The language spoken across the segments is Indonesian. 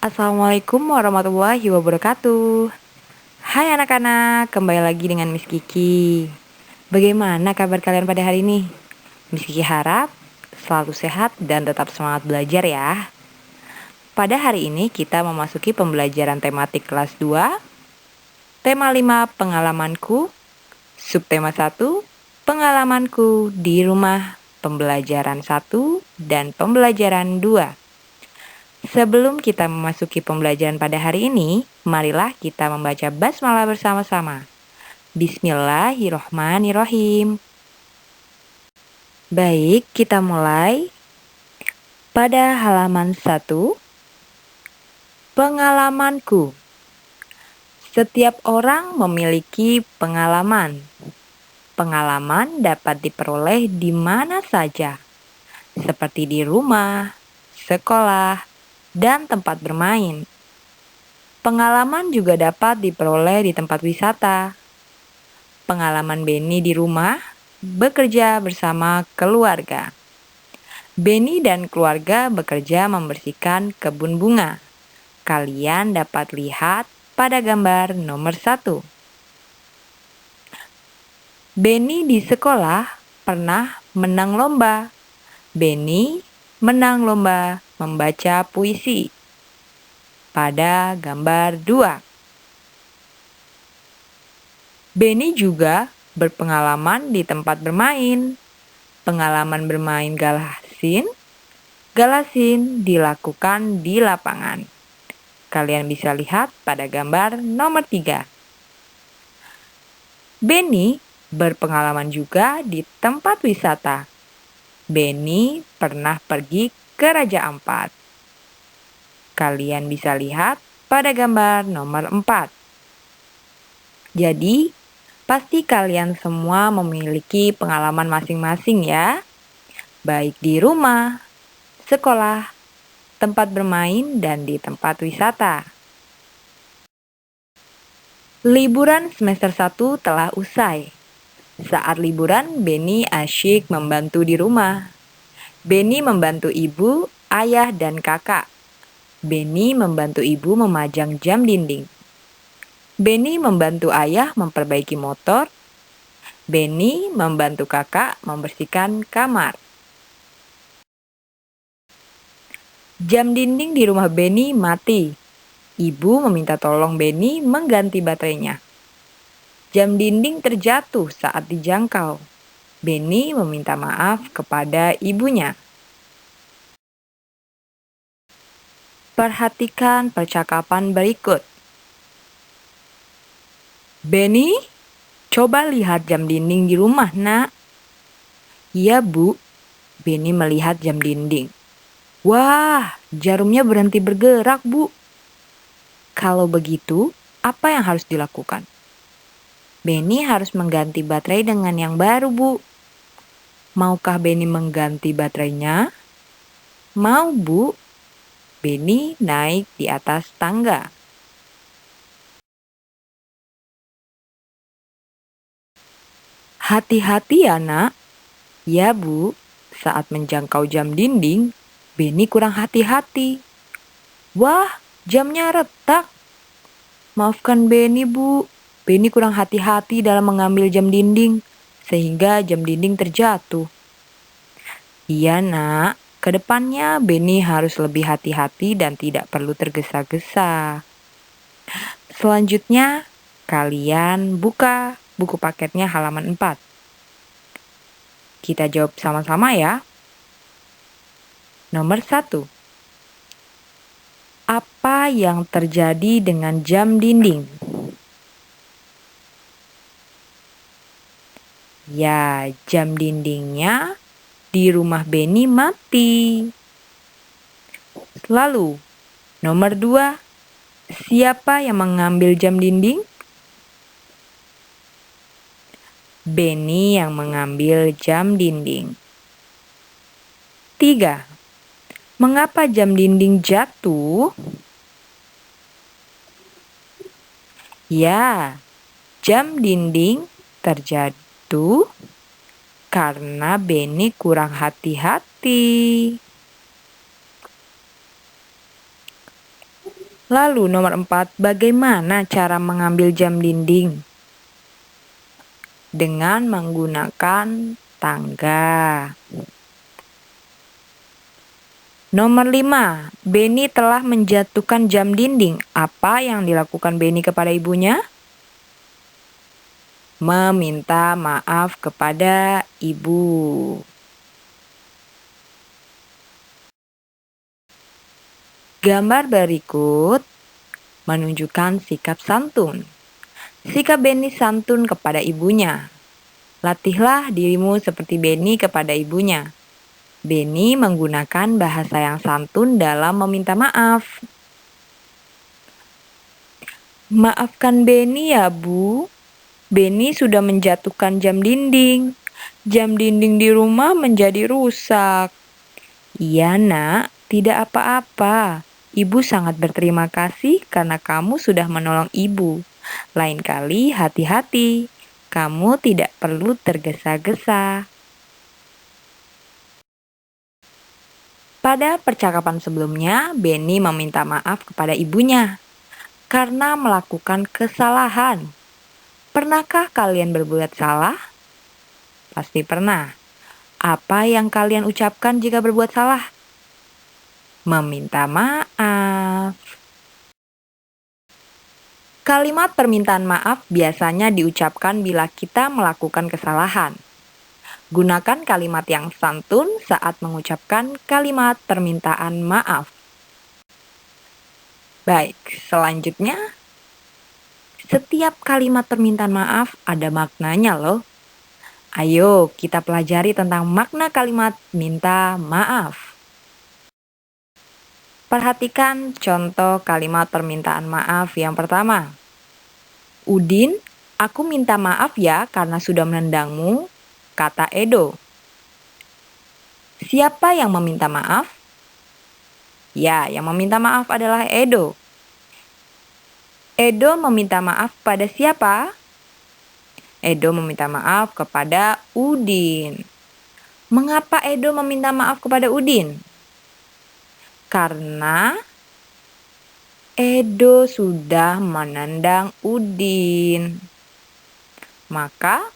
Assalamualaikum warahmatullahi wabarakatuh. Hai anak-anak, kembali lagi dengan Miss Kiki. Bagaimana kabar kalian pada hari ini? Miss Kiki harap selalu sehat dan tetap semangat belajar ya. Pada hari ini kita memasuki pembelajaran tematik kelas 2, tema 5 pengalamanku, subtema 1 pengalamanku di rumah, pembelajaran 1 dan pembelajaran 2. Sebelum kita memasuki pembelajaran pada hari ini, marilah kita membaca basmalah bersama-sama. Bismillahirrohmanirrohim. Baik, kita mulai. Pada halaman 1, pengalamanku. Setiap orang memiliki pengalaman. Pengalaman dapat diperoleh di mana saja, seperti di rumah, sekolah, dan tempat bermain. Pengalaman juga dapat diperoleh di tempat wisata. Pengalaman Benny di rumah, bekerja bersama keluarga. Benny dan keluarga bekerja membersihkan kebun bunga. Kalian dapat lihat pada gambar nomor 1. Benny di sekolah pernah menang lomba. Benny menang lomba membaca puisi. Pada gambar 2. Benny juga berpengalaman di tempat bermain. Pengalaman bermain galasin dilakukan di lapangan. Kalian bisa lihat pada gambar nomor 3. Benny berpengalaman juga di tempat wisata. Benny pernah pergi ke Raja Ampat. Kalian bisa lihat pada gambar nomor 4. Jadi, pasti kalian semua memiliki pengalaman masing-masing ya, baik di rumah, sekolah, tempat bermain, dan di tempat wisata. Liburan semester 1 telah usai. Saat liburan, Benny asyik membantu di rumah. Benny membantu ibu, ayah, dan kakak. Benny membantu ibu memajang jam dinding. Benny membantu ayah memperbaiki motor. Benny membantu kakak membersihkan kamar. Jam dinding di rumah Benny mati. Ibu meminta tolong Benny mengganti baterainya. Jam dinding terjatuh saat dijangkau. Benny meminta maaf kepada ibunya. Perhatikan percakapan berikut. Benny, coba lihat jam dinding di rumah, nak. Iya, Bu. Benny melihat jam dinding. Wah, jarumnya berhenti bergerak, Bu. Kalau begitu, apa yang harus dilakukan? Benny harus mengganti baterai dengan yang baru, Bu. Maukah Benny mengganti baterainya? Mau, Bu. Benny naik di atas tangga. Hati-hati ya, nak. Ya, Bu. Saat menjangkau jam dinding, Benny kurang hati-hati. Wah, jamnya retak. Maafkan Benny, Bu. Benny kurang hati-hati dalam mengambil jam dinding, sehingga jam dinding terjatuh. Iya, nak. Kedepannya Benny harus lebih hati-hati dan tidak perlu tergesa-gesa. Selanjutnya, kalian buka buku paketnya halaman 4. Kita jawab sama-sama ya. Nomor 1. Apa yang terjadi dengan jam dinding? Ya, jam dindingnya di rumah Benny mati. Lalu, nomor 2. Siapa yang mengambil jam dinding? Benny yang mengambil jam dinding. 3. Mengapa jam dinding jatuh? Ya, jam dinding terjatuh karena Benny kurang hati-hati. Lalu nomor 4, bagaimana cara mengambil jam dinding? Dengan menggunakan tangga. Nomor 5, Benny telah menjatuhkan jam dinding. Apa yang dilakukan Benny kepada ibunya? Meminta maaf kepada ibu. Gambar berikut menunjukkan sikap santun. Sikap Benny santun kepada ibunya. Latihlah dirimu seperti Benny kepada ibunya. Benny menggunakan bahasa yang santun dalam meminta maaf. Maafkan Benny ya, Bu. Benny sudah menjatuhkan jam dinding. Jam dinding di rumah menjadi rusak. Iya, Nak, tidak apa-apa. Ibu sangat berterima kasih karena kamu sudah menolong ibu. Lain kali hati-hati. Kamu tidak perlu tergesa-gesa. Pada percakapan sebelumnya, Benny meminta maaf kepada ibunya karena melakukan kesalahan. Pernahkah kalian berbuat salah? Pasti pernah. Apa yang kalian ucapkan jika berbuat salah? Meminta maaf. Kalimat permintaan maaf biasanya diucapkan bila kita melakukan kesalahan. Gunakan kalimat yang santun saat mengucapkan kalimat permintaan maaf. Baik, selanjutnya, setiap kalimat permintaan maaf ada maknanya loh. Ayo kita pelajari tentang makna kalimat minta maaf. Perhatikan contoh kalimat permintaan maaf yang pertama. Udin, aku minta maaf ya karena sudah menendangmu, kata Edo. Siapa yang meminta maaf? Ya, yang meminta maaf adalah Edo. Edo meminta maaf pada siapa? Edo meminta maaf kepada Udin. Mengapa Edo meminta maaf kepada Udin? Karena Edo sudah menendang Udin. Maka,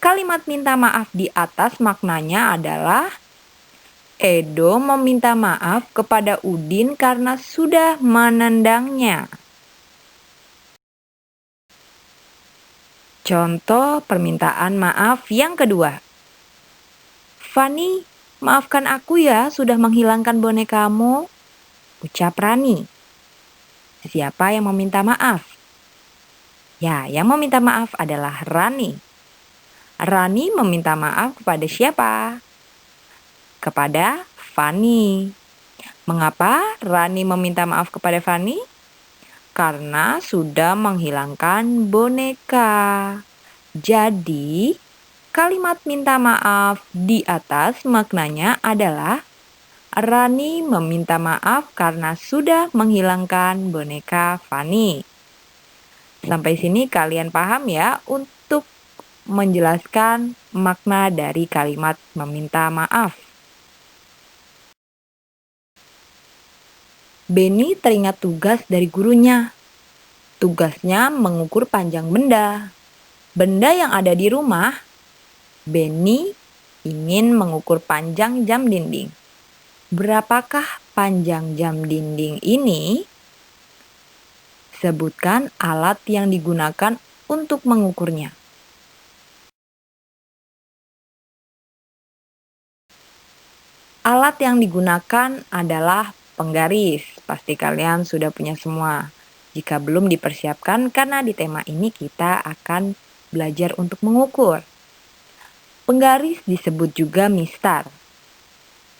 kalimat minta maaf di atas maknanya adalah Edo meminta maaf kepada Udin karena sudah menendangnya. Contoh permintaan maaf yang kedua. Fani, maafkan aku ya sudah menghilangkan bonekamu, ucap Rani. Siapa yang meminta maaf? Ya, yang meminta maaf adalah Rani. Rani meminta maaf kepada siapa? Kepada Fani. Mengapa Rani meminta maaf kepada Fani? Karena sudah menghilangkan boneka. Jadi, kalimat minta maaf di atas maknanya adalah Rani meminta maaf karena sudah menghilangkan boneka Fani. Sampai sini kalian paham ya untuk menjelaskan makna dari kalimat meminta maaf. Benny teringat tugas dari gurunya. Tugasnya mengukur panjang benda. Benda yang ada di rumah, Benny ingin mengukur panjang jam dinding. Berapakah panjang jam dinding ini? Sebutkan alat yang digunakan untuk mengukurnya. Alat yang digunakan adalah penggaris. Pasti kalian sudah punya semua. Jika belum dipersiapkan, karena di tema ini kita akan belajar untuk mengukur. Penggaris disebut juga mistar.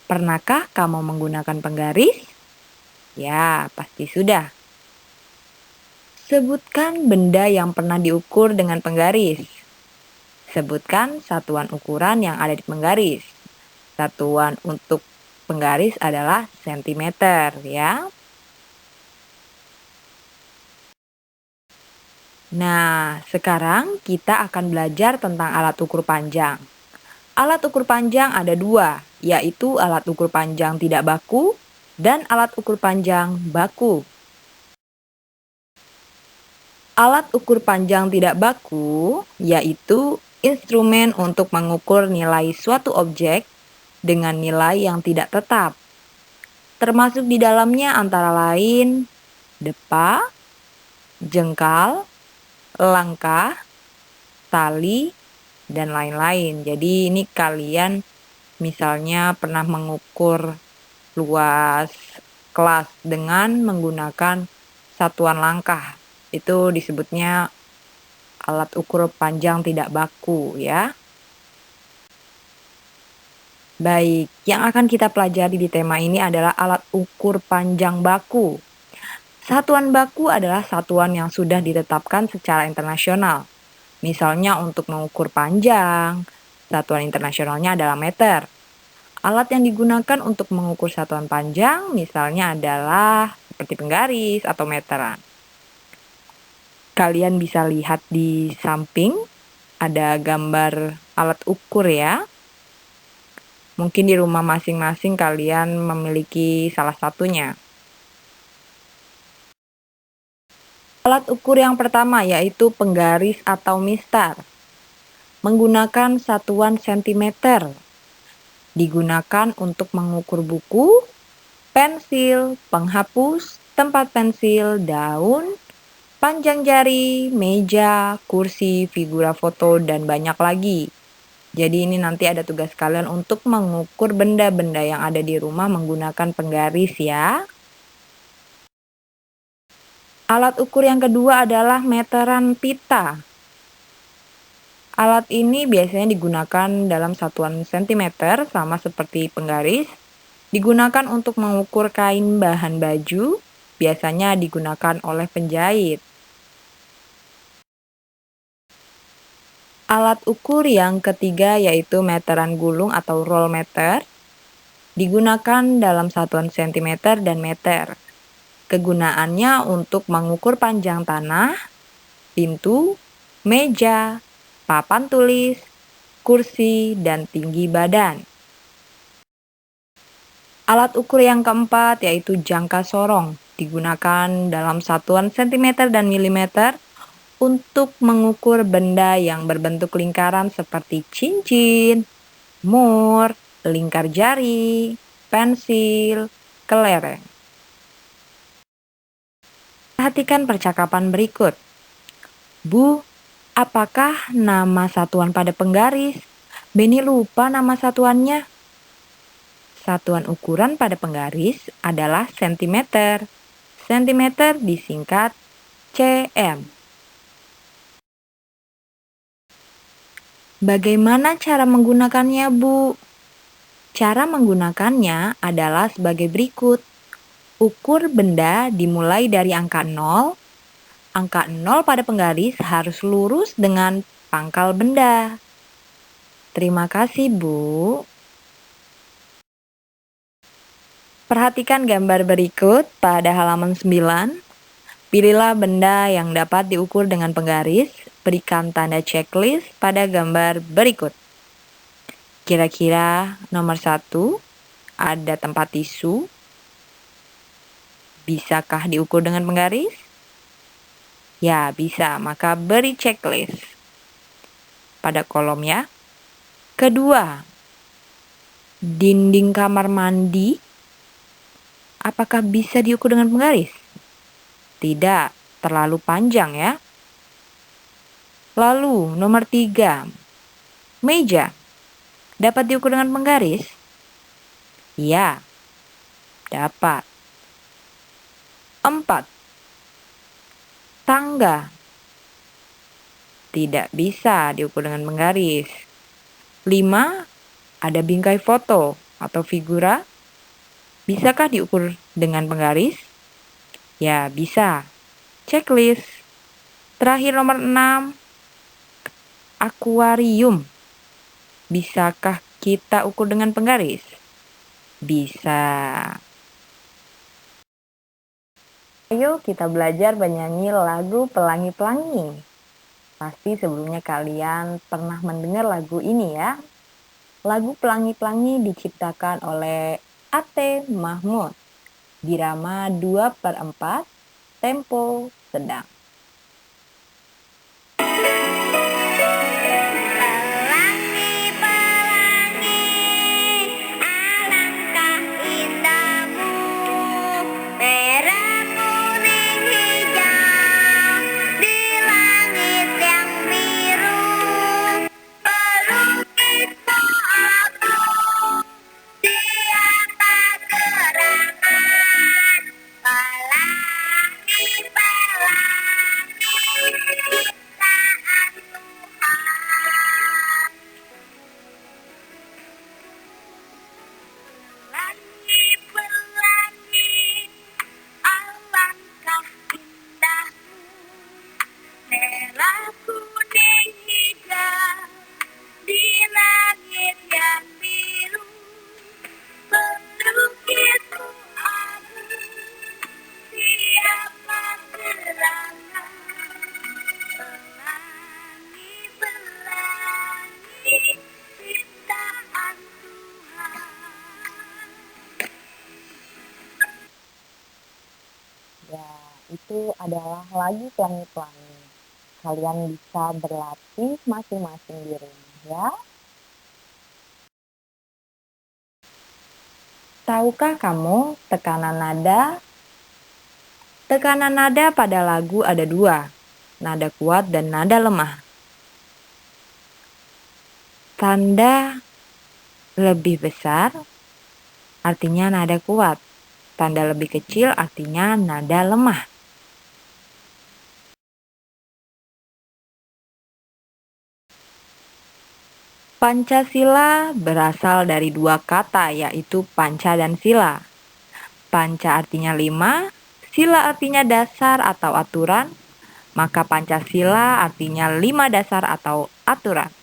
Pernahkah kamu menggunakan penggaris? Ya, pasti sudah. Sebutkan benda yang pernah diukur dengan penggaris. Sebutkan satuan ukuran yang ada di penggaris. Satuan untuk penggaris adalah sentimeter, ya. Nah, sekarang kita akan belajar tentang alat ukur panjang. Alat ukur panjang ada dua, yaitu alat ukur panjang tidak baku dan alat ukur panjang baku. Alat ukur panjang tidak baku yaitu instrumen untuk mengukur nilai suatu objek dengan nilai yang tidak tetap. Termasuk di dalamnya antara lain depa, jengkal, langkah, tali, dan lain-lain. Jadi ini kalian misalnya pernah mengukur luas kelas dengan menggunakan satuan langkah. Itu disebutnya alat ukur panjang tidak baku ya. Baik, yang akan kita pelajari di tema ini adalah alat ukur panjang baku. Satuan baku adalah satuan yang sudah ditetapkan secara internasional. Misalnya untuk mengukur panjang, satuan internasionalnya adalah meter. Alat yang digunakan untuk mengukur satuan panjang misalnya adalah seperti penggaris atau meteran. Kalian bisa lihat di samping ada gambar alat ukur ya. Mungkin di rumah masing-masing kalian memiliki salah satunya. Alat ukur yang pertama yaitu penggaris atau mistar. Menggunakan satuan sentimeter. Digunakan untuk mengukur buku, pensil, penghapus, tempat pensil, daun, panjang jari, meja, kursi, figura foto, dan banyak lagi. Jadi ini nanti ada tugas kalian untuk mengukur benda-benda yang ada di rumah menggunakan penggaris ya. Alat ukur yang kedua adalah meteran pita. Alat ini biasanya digunakan dalam satuan sentimeter sama seperti penggaris. Digunakan untuk mengukur kain bahan baju, biasanya digunakan oleh penjahit. Alat ukur yang ketiga yaitu meteran gulung atau roll meter, digunakan dalam satuan sentimeter dan meter. Kegunaannya untuk mengukur panjang tanah, pintu, meja, papan tulis, kursi, dan tinggi badan. Alat ukur yang keempat yaitu jangka sorong, digunakan dalam satuan sentimeter dan milimeter untuk mengukur benda yang berbentuk lingkaran seperti cincin, mur, lingkar jari, pensil, kelereng. Perhatikan percakapan berikut. Bu, apakah nama satuan pada penggaris? Beni lupa nama satuannya. Satuan ukuran pada penggaris adalah sentimeter. Sentimeter disingkat cm. Bagaimana cara menggunakannya, Bu? Cara menggunakannya adalah sebagai berikut. Ukur benda dimulai dari angka 0. Angka 0 pada penggaris harus lurus dengan pangkal benda. Terima kasih, Bu. Perhatikan gambar berikut pada halaman 9. Pilihlah benda yang dapat diukur dengan penggaris. Berikan tanda checklist pada gambar berikut. Kira-kira nomor 1, ada tempat tisu. Bisakah diukur dengan penggaris? Ya, bisa. Maka beri checklist pada kolom ya. Kedua, dinding kamar mandi. Apakah bisa diukur dengan penggaris? Tidak, terlalu panjang ya. Lalu, nomor 3, meja. Dapat diukur dengan penggaris? Ya, dapat. 4, tangga. Tidak bisa diukur dengan penggaris. 5, ada bingkai foto atau figura. Bisakah diukur dengan penggaris? Ya, bisa. Checklist. Terakhir nomor 6, akuarium. Bisakah kita ukur dengan penggaris? Bisa. Ayo kita belajar bernyanyi lagu Pelangi-Pelangi. Pasti sebelumnya kalian pernah mendengar lagu ini ya. Lagu Pelangi-Pelangi diciptakan oleh A.T. Mahmud. Birama 2/4, tempo sedang. Ya, itu adalah lagu Pelangi-Pelangi. Kalian bisa berlatih masing-masing di rumah ya. Tahukah kamu tekanan nada? Tekanan nada pada lagu ada dua, nada kuat dan nada lemah. Tanda lebih besar artinya nada kuat. Tanda lebih kecil artinya nada lemah. Pancasila berasal dari dua kata yaitu panca dan sila. Panca artinya 5, sila artinya dasar atau aturan, maka Pancasila artinya 5 dasar atau aturan.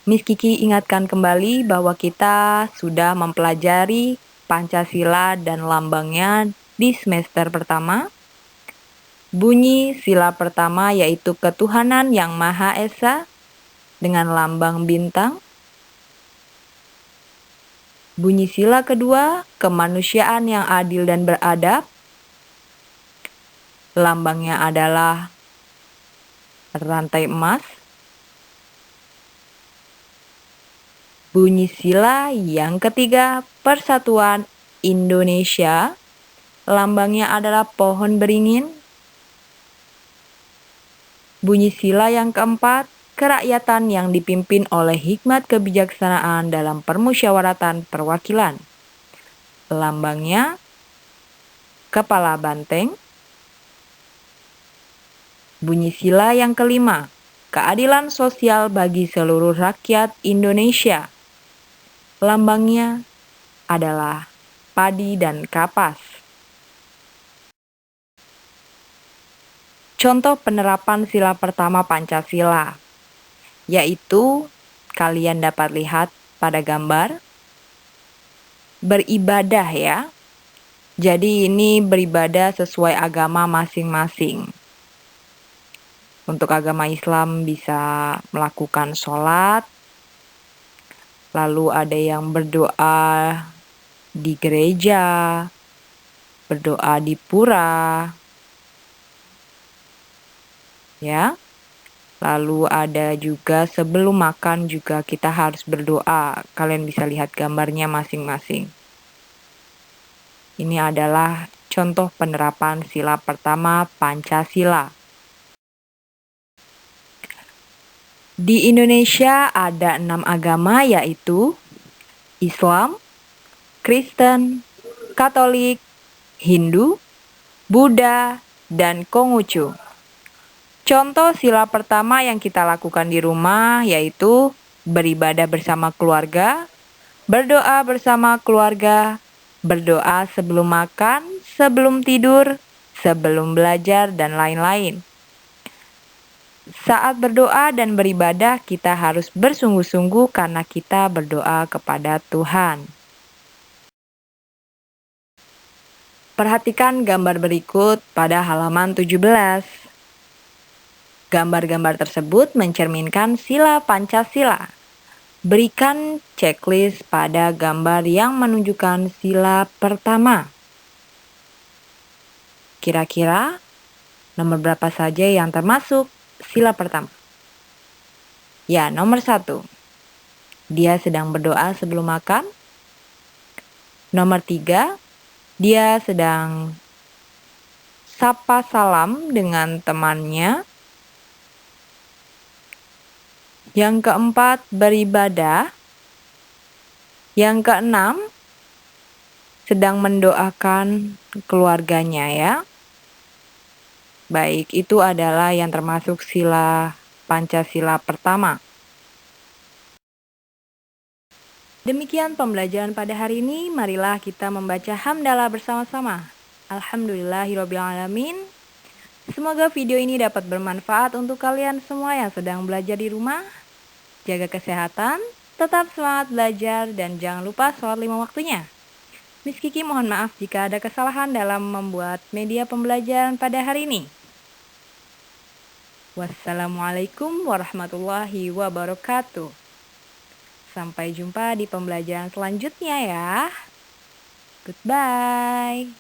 Miss Kiki ingatkan kembali bahwa kita sudah mempelajari Pancasila dan lambangnya di semester pertama. Bunyi sila pertama yaitu ketuhanan yang Maha Esa dengan lambang bintang. Bunyi sila kedua, kemanusiaan yang adil dan beradab. Lambangnya adalah rantai emas. Bunyi sila yang ketiga, Persatuan Indonesia. Lambangnya adalah pohon beringin. Bunyi sila yang keempat, kerakyatan yang dipimpin oleh hikmat kebijaksanaan dalam permusyawaratan perwakilan. Lambangnya kepala banteng. Bunyi sila yang kelima, keadilan sosial bagi seluruh rakyat Indonesia. Lambangnya adalah padi dan kapas. Contoh penerapan sila pertama Pancasila, yaitu kalian dapat lihat pada gambar beribadah ya. Jadi ini beribadah sesuai agama masing-masing. Untuk agama Islam bisa melakukan sholat, lalu ada yang berdoa di gereja, berdoa di pura, ya. Lalu ada juga sebelum makan juga kita harus berdoa. Kalian bisa lihat gambarnya masing-masing. Ini adalah contoh penerapan sila pertama Pancasila. Di Indonesia ada 6 agama yaitu Islam, Kristen, Katolik, Hindu, Buddha, dan Konghucu. Contoh sila pertama yang kita lakukan di rumah yaitu beribadah bersama keluarga, berdoa bersama keluarga, berdoa sebelum makan, sebelum tidur, sebelum belajar, dan lain-lain. Saat berdoa dan beribadah, kita harus bersungguh-sungguh karena kita berdoa kepada Tuhan. Perhatikan gambar berikut pada halaman 17. Gambar-gambar tersebut mencerminkan sila Pancasila. Berikan checklist pada gambar yang menunjukkan sila pertama. Kira-kira nomor berapa saja yang termasuk sila pertama? Ya, nomor 1. Dia sedang berdoa sebelum makan. Nomor 3. Dia sedang sapa salam dengan temannya. Yang keempat, beribadah. Yang keenam, sedang mendoakan keluarganya ya. Baik, itu adalah yang termasuk sila Pancasila pertama. Demikian pembelajaran pada hari ini. Marilah kita membaca hamdalah bersama-sama. Alhamdulillahirrabbilalamin. Semoga video ini dapat bermanfaat untuk kalian semua yang sedang belajar di rumah. Jaga kesehatan, tetap semangat belajar, dan jangan lupa sholat 5 waktunya. Miss Kiki mohon maaf jika ada kesalahan dalam membuat media pembelajaran pada hari ini. Wassalamualaikum warahmatullahi wabarakatuh. Sampai jumpa di pembelajaran selanjutnya ya. Goodbye.